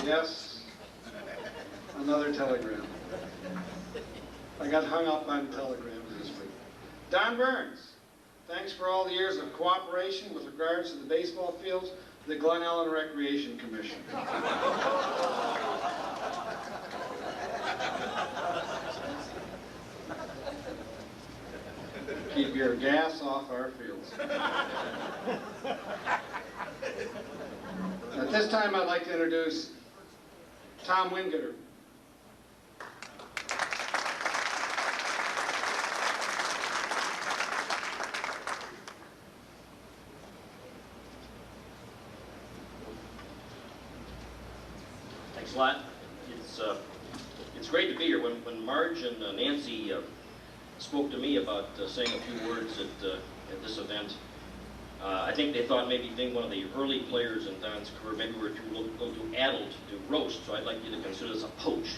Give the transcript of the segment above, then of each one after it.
Yes, another telegram. I got hung up on telegrams this week. Don Burns, thanks for all the years of cooperation with regards to the baseball fields of the Glen Ellen Recreation Commission. Keep your gas off our fields. At this time, I'd like to introduce Tom Wingader. Thanks a lot. It's great to be here. When Marge and Nancy spoke to me about saying a few words at this event, I think they thought maybe being one of the early players in Don's career, maybe we were a little too adult to do roast, so I'd like you to consider this a poach.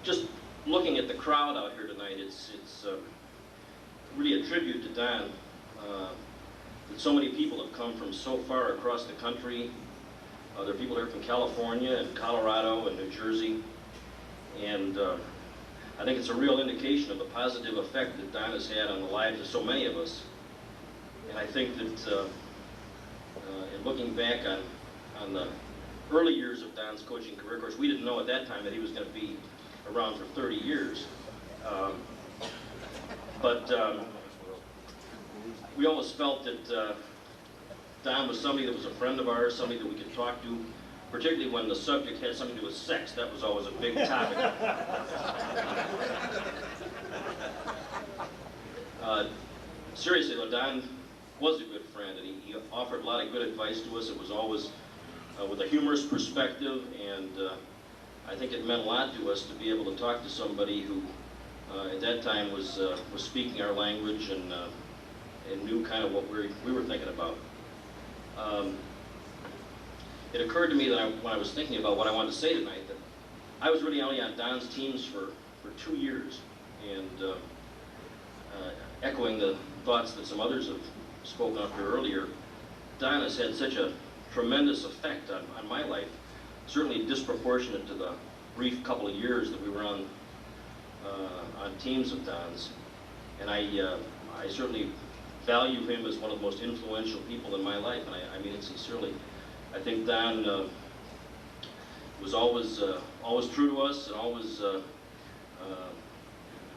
Just looking at the crowd out here tonight, it's really a tribute to Don. That so many people have come from so far across the country. There are people here from California and Colorado and New Jersey. And I think it's a real indication of the positive effect that Don has had on the lives of so many of us. And I think that in looking back on the early years of Don's coaching career, of course, we didn't know at that time that he was going to be around for 30 years. We always felt that Don was somebody that was a friend of ours, somebody that we could talk to, particularly when the subject had something to do with sex. That was always a big topic. Seriously though, Don was a good friend, and he offered a lot of good advice to us. It was always with a humorous perspective, and I think it meant a lot to us to be able to talk to somebody who at that time was speaking our language and knew kind of what we were thinking about. It occurred to me that when I was thinking about what I wanted to say tonight, that I was really only on Don's teams for 2 years, and echoing the thoughts that some others have spoken of here earlier, Don has had such a tremendous effect on my life, certainly disproportionate to the brief couple of years that we were on teams of Don's, and I certainly value him as one of the most influential people in my life, and I mean it sincerely. I think Don was always true to us, and always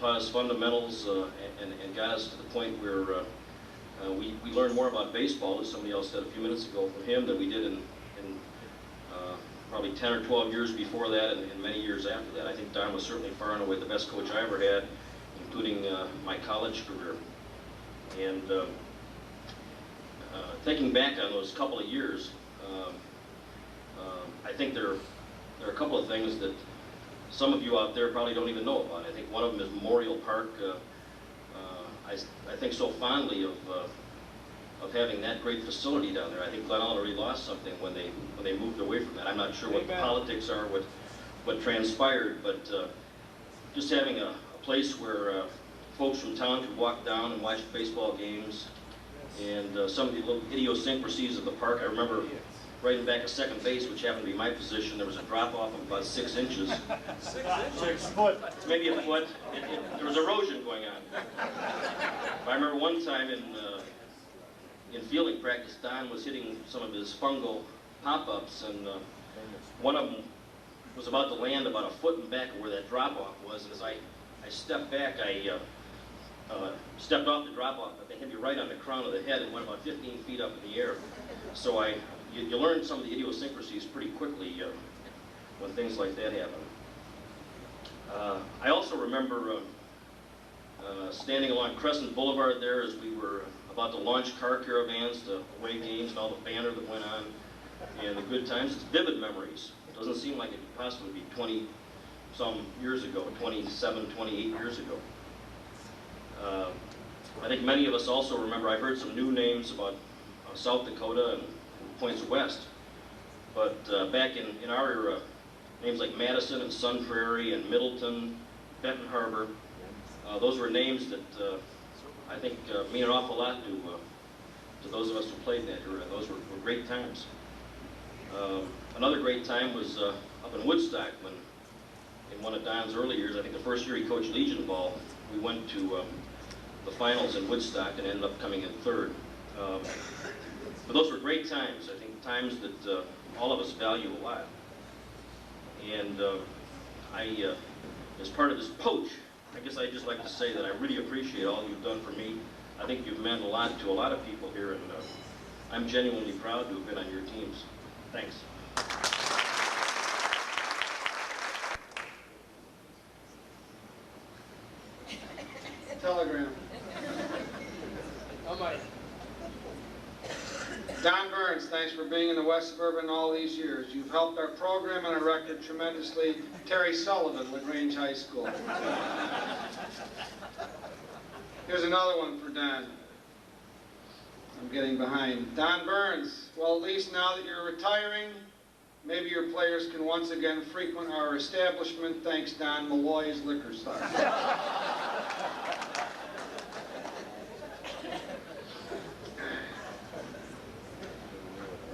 taught us fundamentals and got us to the point where we learned more about baseball, as somebody else said a few minutes ago, from him than we did in probably 10 or 12 years before that, and many years after that. I think Don was certainly far and away the best coach I ever had, including my college career. And thinking back on those couple of years, I think there are a couple of things that some of you out there probably don't even know about. I think one of them is Memorial Park. I think so fondly of having that great facility down there. I think Glen Ellen already lost something when they moved away from that. I'm not sure what the politics are, what transpired, but just having a place where folks from town could walk down and watch baseball games, and some of the little idiosyncrasies of the park. I remember riding back at second base, which happened to be my position. There was a drop-off of about 6 inches. 6 foot. Maybe a foot. There was erosion going on. I remember one time in fielding practice, Don was hitting some of his fungal pop-ups, and one of them was about to land about a foot in back of where that drop-off was, and as I stepped back, I stepped off the drop-off, but they hit me right on the crown of the head and went about 15 feet up in the air. So you learn some of the idiosyncrasies pretty quickly when things like that happen. I also remember standing along Crescent Boulevard there as we were about to launch car caravans to away games and all the banner that went on and the good times. It's vivid memories. It doesn't seem like it could possibly be 20-some years ago, 27, 28 years ago. I think many of us also remember, I've heard some new names about South Dakota and points west, but back in our era, names like Madison and Sun Prairie and Middleton, Benton Harbor, those were names that I think mean an awful lot to those of us who played in that era. Those were great times. Another great time was up in Woodstock when, in one of Don's early years, I think the first year he coached Legion ball, we went to the finals in Woodstock and ended up coming in third. But those were great times. I think times that all of us value a lot. And as part of this poach, I guess I'd just like to say that I really appreciate all you've done for me. I think you've meant a lot to a lot of people here, and I'm genuinely proud to have been on your teams. Thanks. Telegram. Don Burns, thanks for being in the West Suburban all these years. You've helped our program and our record tremendously. Terry Sullivan, LaGrange High School. Here's another one for Don. I'm getting behind. Don Burns, well, at least now that you're retiring, maybe your players can once again frequent our establishment. Thanks, Don. Malloy's Liquor Store.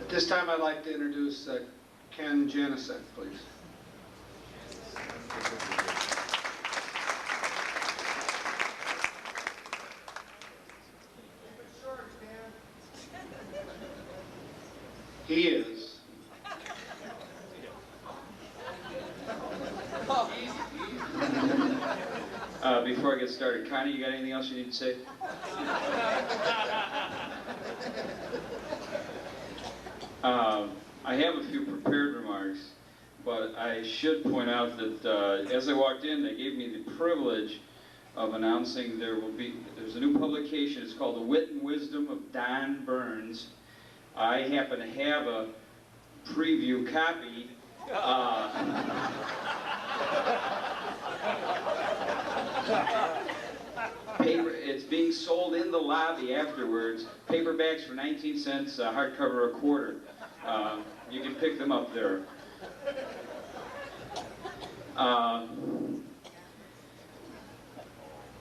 At this time, I'd like to introduce Ken Janacek, please. He is. Before I get started, Connie, you got anything else you need to say? I have a few prepared remarks, but I should point out that as I walked in, they gave me the privilege of announcing there's a new publication. It's called The Wit and Wisdom of Don Burns. I happen to have a preview copy. It's being sold in the lobby afterwards. Paperbacks for 19 cents, hardcover a quarter. You can pick them up there. I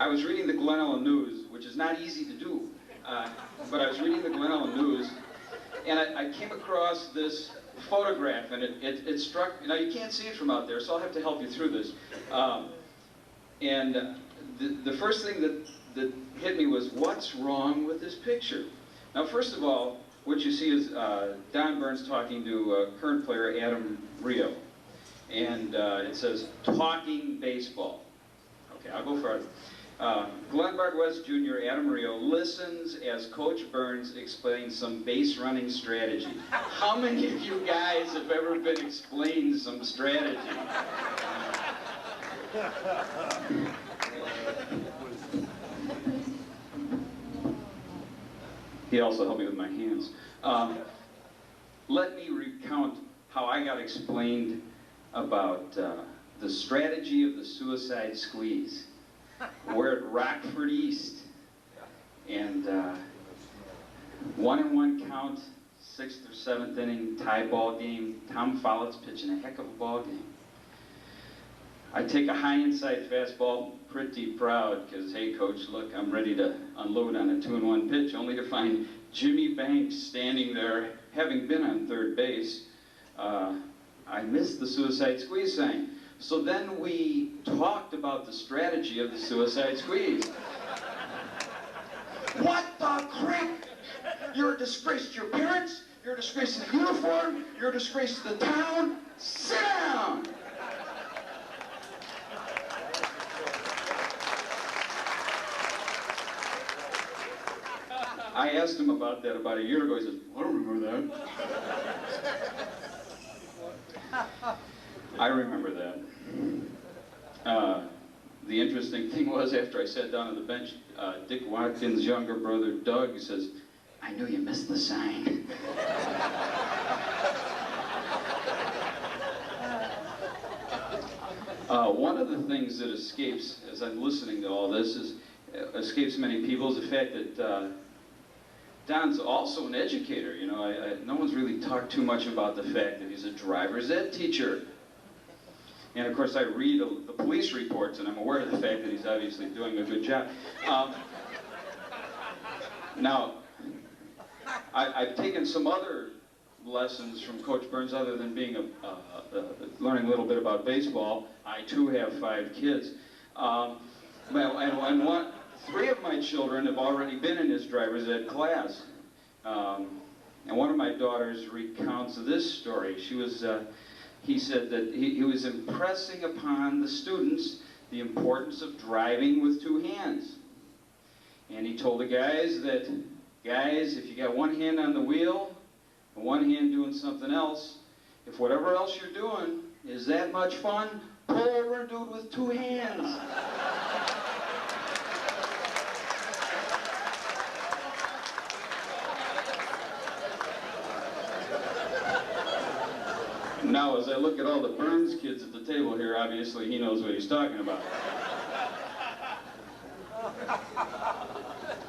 was reading the Glen Ellen News, which is not easy to do, but I was reading the Glen Ellen News, and I came across this photograph, and it struck, now you can't see it from out there, so I'll have to help you through this. And the first thing that hit me was, what's wrong with this picture? Now, first of all, what you see is Don Burns talking to current player Adam Rio. And it says, talking baseball. Okay, I'll go further. Glenn Bart West Jr., Adam Rio, listens as Coach Burns explains some base running strategy. How many of you guys have ever been explained some strategy? He also helped me with my hands. Let me recount how I got explained about the strategy of the suicide squeeze. We're at Rockford East, and 1-1 count, 6th or 7th inning, tie ball game. Tom Follett's pitching a heck of a ball game. I take a high inside fastball, pretty proud, because, hey, coach, look, I'm ready to unload on a 2-1 pitch, only to find Jimmy Banks standing there, having been on third base. I missed the suicide squeeze sign. So then we talked about the strategy of the suicide squeeze. What the crap? You're a disgrace to your parents, you're a disgrace to the uniform, you're a disgrace to the town. Sit down! I asked him about that about a year ago. He says, I don't remember that. I remember that. The interesting thing was, after I sat down on the bench, Dick Watkins' younger brother, Doug, says, I knew you missed the sign. One of the things that escapes, as I'm listening to all this, escapes many people, is the fact that Don's also an educator. You know, no one's really talked too much about the fact that he's a driver's ed teacher. And of course I read the police reports, and I'm aware of the fact that he's obviously doing a good job. Now, I've taken some other lessons from Coach Burns other than being learning a little bit about baseball. I too have 5 kids. And 3 of my children have already been in his driver's ed class. And one of my daughters recounts this story. He said that he was impressing upon the students the importance of driving with 2 hands. And he told the guys that, guys, if you got one hand on the wheel and one hand doing something else, if whatever else you're doing is that much fun, pull over and do it with 2 hands. Now, as I look at all the Burns kids at the table here, obviously he knows what he's talking about.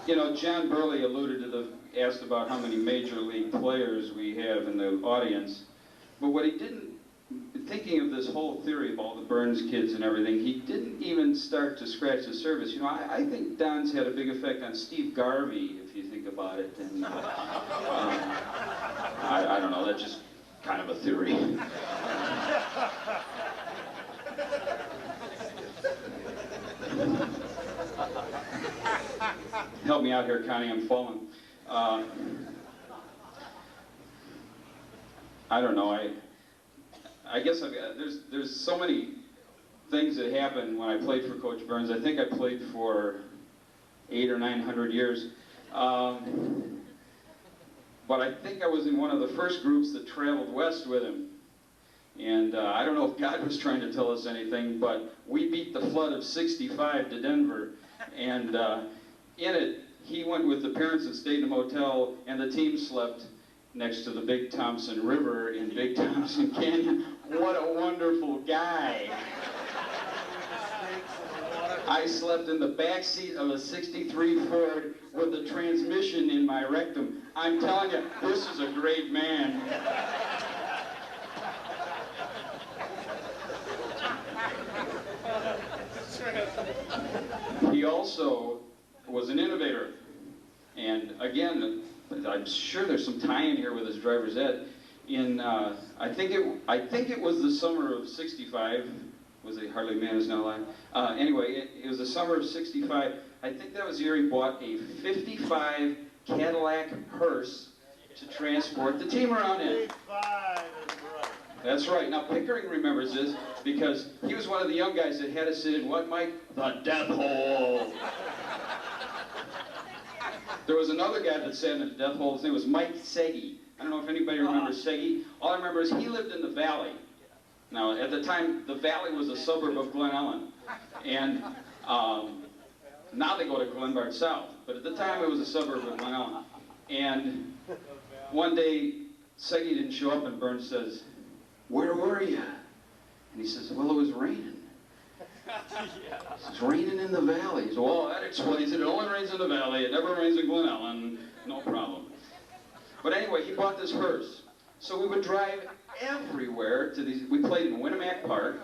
You know, John Burley asked about how many major league players we have in the audience, but what he didn't, thinking of this whole theory of all the Burns kids and everything, he didn't even start to scratch the surface. You know, I think Don's had a big effect on Steve Garvey, if you think about it, and I don't know, that's just kind of a theory. Help me out here, Connie, I'm falling. I don't know, I guess there's so many things that happened when I played for Coach Burns. I think I played for 800 or 900 years. But I think I was in one of the first groups that traveled west with him. And I don't know if God was trying to tell us anything, but we beat the flood of '65 to Denver. And in it, he went with the parents and stayed in a motel, and the team slept next to the Big Thompson River in Big Thompson Canyon. What a wonderful guy. I slept in the back seat of a '63 Ford with the transmission in my rectum. I'm telling you, this is a great man. He also was an innovator. And again, I'm sure there's some tie-in here with his driver's ed. I think it was the summer of '65. Was it Hardly Man Is Now Alive? Anyway, it was the summer of '65. I think that was the year he bought a '55 Cadillac hearse to transport the team around in. That's right. Now, Pickering remembers this because he was one of the young guys that had to sit in what, Mike? The death hole. There was another guy that sat in the death hole. His name was Mike Seggy. I don't know if anybody remembers Seggy. All I remember is he lived in the valley. Now, at the time, the valley was a suburb of Glen Ellen. And now they go to Glenbard South. But at the time, it was a suburb of Glen Ellen. And one day, Seggy didn't show up, and Burns says, "Where were you?" And he says, "Well, it was raining." It's raining in the valley. He said, "Well, that explains it. It only rains in the valley. It never rains in Glen Ellen. No problem." But anyway, he bought this hearse. So we would drive everywhere to these. We played in Winamac Park.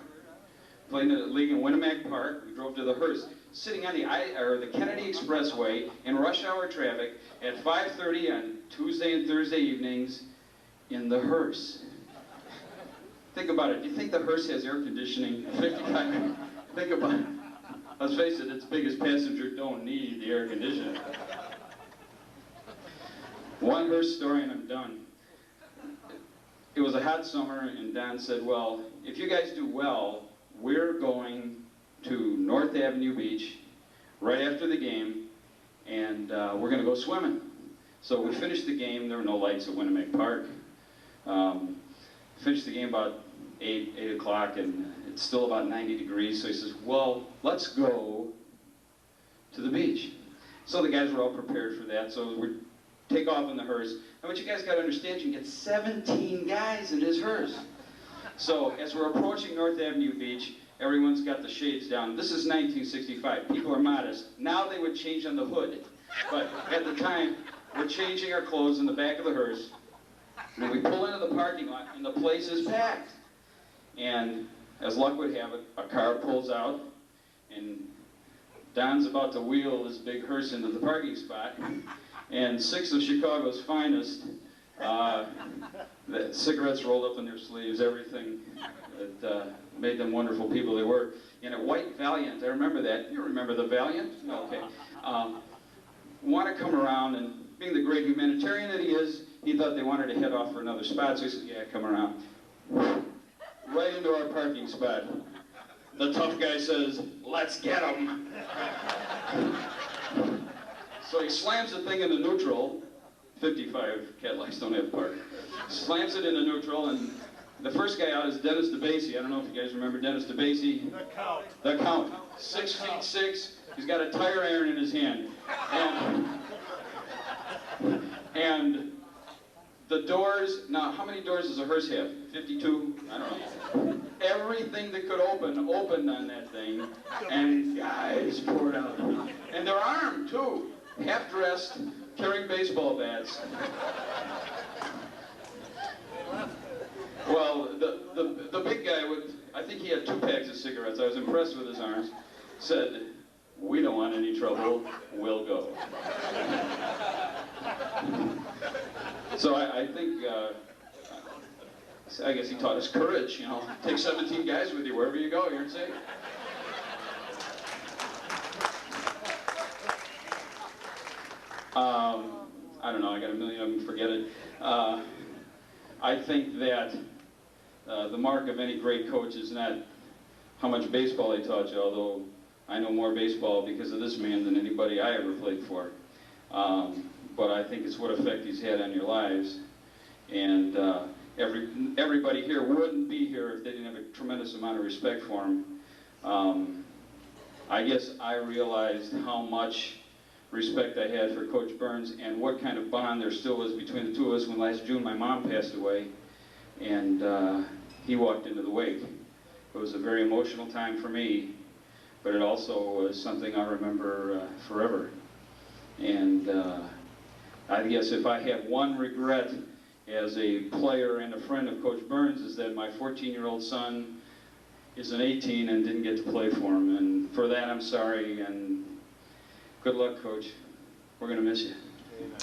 Played in the league in Winamac Park. We drove to the hearse, sitting on the Kennedy Expressway in rush hour traffic at 5:30 on Tuesday and Thursday evenings in the hearse. Think about it. Do you think the hearse has air conditioning? 55. Think about it. Let's face it, its biggest passenger don't need the air conditioning. One hearse story and I'm done. It was a hot summer and Don said, "Well, if you guys do well, we're going to North Avenue Beach right after the game and we're going to go swimming." So we finished the game. There were no lights at Winamac Park. Finished the game about 8 o'clock and it's still about 90 degrees. So he says, "Well, let's go to the beach." So the guys were all prepared for that. So we take off in the hearse. And what you guys got to understand, you can get 17 guys in his hearse. So as we're approaching North Avenue Beach, everyone's got the shades down. This is 1965. People are modest. Now they would change on the hood. But at the time, we're changing our clothes in the back of the hearse. And we pull into the parking lot, and the place is packed. And as luck would have it, a car pulls out, and Don's about to wheel this big hearse into the parking spot. and 6 of Chicago's finest. The cigarettes rolled up in their sleeves, everything that made them wonderful people they were. In a white Valiant, I remember that. You remember the Valiant? Okay. Want to come around, and being the great humanitarian that he is, he thought they wanted to head off for another spot, so he said, yeah, come around. Right into our parking spot. The tough guy says, let's get him. So he slams the thing into neutral. 55 Cadillacs don't have park. Slams it into neutral, and the first guy out is Dennis DeBasey. I don't know if you guys remember Dennis DeBasey. The Count. The Count. 6'6". He's got a tire iron in his hand. And the doors, now how many doors does a hearse have? 52? I don't know. Everything that could open, opened on that thing, and guys poured out. And they're armed too, half-dressed, carrying baseball bats. Well, the big guy, I think he had 2 packs of cigarettes. I was impressed with his arms. Said, we don't want any trouble, we'll go. So I think, I guess he taught us courage, you know. Take 17 guys with you wherever you go, you're safe. I don't know, I got a million of them, forget it. I think that the mark of any great coach is not how much baseball they taught you, although I know more baseball because of this man than anybody I ever played for. But I think it's what effect he's had on your lives. And everybody here wouldn't be here if they didn't have a tremendous amount of respect for him. I guess I realized how much respect I had for Coach Burns and what kind of bond there still was between the two of us when last June my mom passed away and he walked into the wake. It was a very emotional time for me, but it also was something I remember forever. And I guess if I have one regret as a player and a friend of Coach Burns is that my 14-year-old son is an 18 and didn't get to play for him. And for that I'm sorry, and good luck, Coach. We're going to miss you. Amen.